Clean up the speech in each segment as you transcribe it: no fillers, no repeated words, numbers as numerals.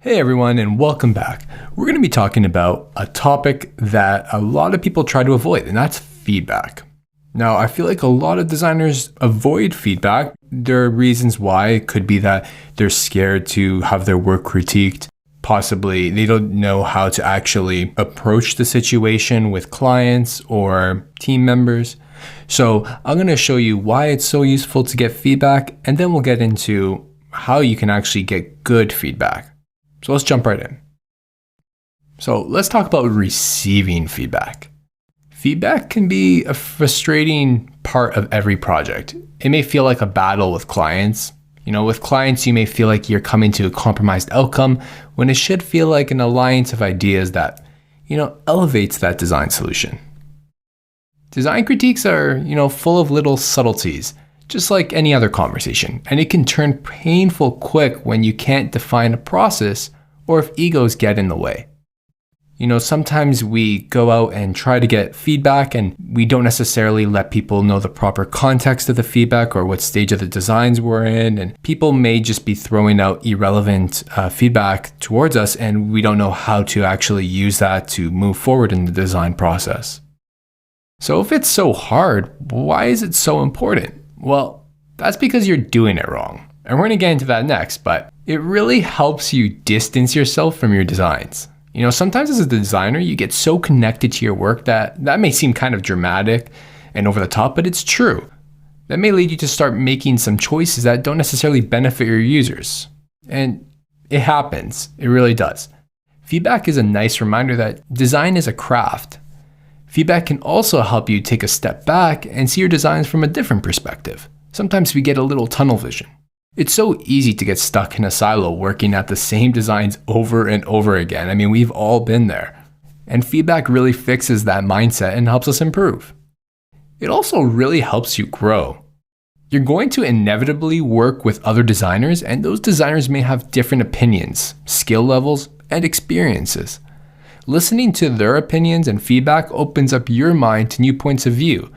Hey everyone, and welcome back. We're going to be talking about a topic that a lot of people try to avoid, and that's feedback. Now, I feel like a lot of designers avoid feedback. There are reasons why. It could be that they're scared to have their work critiqued. Possibly they don't know how to actually approach the situation with clients or team members. So I'm going to show you why it's so useful to get feedback, and then we'll get into how you can actually get good feedback. So let's jump right in. So let's talk about receiving feedback. Feedback can be a frustrating part of every project. It may feel like a battle with clients. With clients, you may feel like you're coming to a compromised outcome when it should feel like an alliance of ideas that, elevates that design solution. Design critiques are, full of little subtleties, just like any other conversation, and it can turn painful quick when you can't define a process or if egos get in the way. Sometimes we go out and try to get feedback and we don't necessarily let people know the proper context of the feedback or what stage of the designs we're in, and people may just be throwing out irrelevant feedback towards us, and we don't know how to actually use that to move forward in the design process. So if it's so hard, why is it so important? Well, that's because you're doing it wrong. And we're going to get into that next, but it really helps you distance yourself from your designs. Sometimes as a designer, you get so connected to your work that may seem kind of dramatic and over the top, but it's true. That may lead you to start making some choices that don't necessarily benefit your users. And it happens. It really does. Feedback is a nice reminder that design is a craft. Feedback can also help you take a step back and see your designs from a different perspective. Sometimes we get a little tunnel vision. It's so easy to get stuck in a silo working at the same designs over and over again. I mean, we've all been there. And feedback really fixes that mindset and helps us improve. It also really helps you grow. You're going to inevitably work with other designers, and those designers may have different opinions, skill levels, and experiences. Listening to their opinions and feedback opens up your mind to new points of view,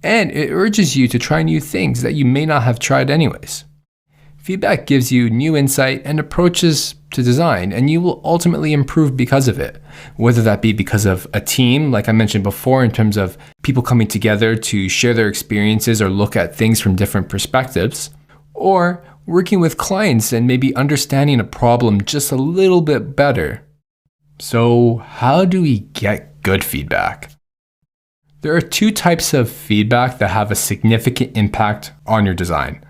and it urges you to try new things that you may not have tried anyways. Feedback gives you new insight and approaches to design, and you will ultimately improve because of it, whether that be because of a team, like I mentioned before, in terms of people coming together to share their experiences or look at things from different perspectives, or working with clients and maybe understanding a problem just a little bit better. So how do we get good feedback? There are two types of feedback that have a significant impact on your design.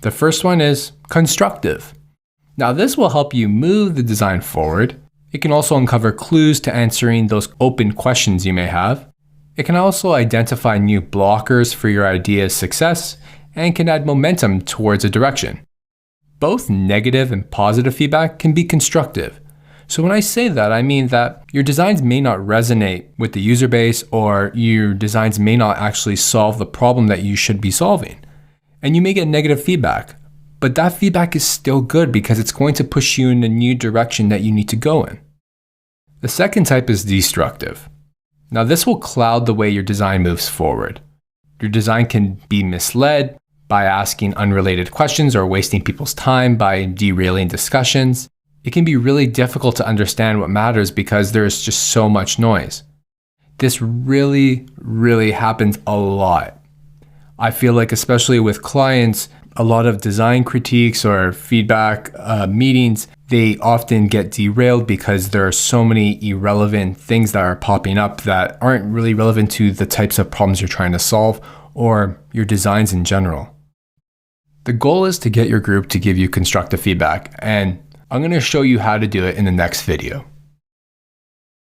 The first one is constructive. Now this will help you move the design forward. It can also uncover clues to answering those open questions you may have. It can also identify new blockers for your idea's success and can add momentum towards a direction. Both negative and positive feedback can be constructive. So when I say that, I mean that your designs may not resonate with the user base, or your designs may not actually solve the problem that you should be solving. And you may get negative feedback, but that feedback is still good because it's going to push you in a new direction that you need to go in. The second type is destructive. Now this will cloud the way your design moves forward. Your design can be misled by asking unrelated questions or wasting people's time by derailing discussions. It can be really difficult to understand what matters because there is just so much noise. This really happens a lot. I feel like especially with clients, a lot of design critiques or feedback meetings, they often get derailed because there are so many irrelevant things that are popping up that aren't really relevant to the types of problems you're trying to solve or your designs in general. The goal is to get your group to give you constructive feedback, and I'm going to show you how to do it in the next video.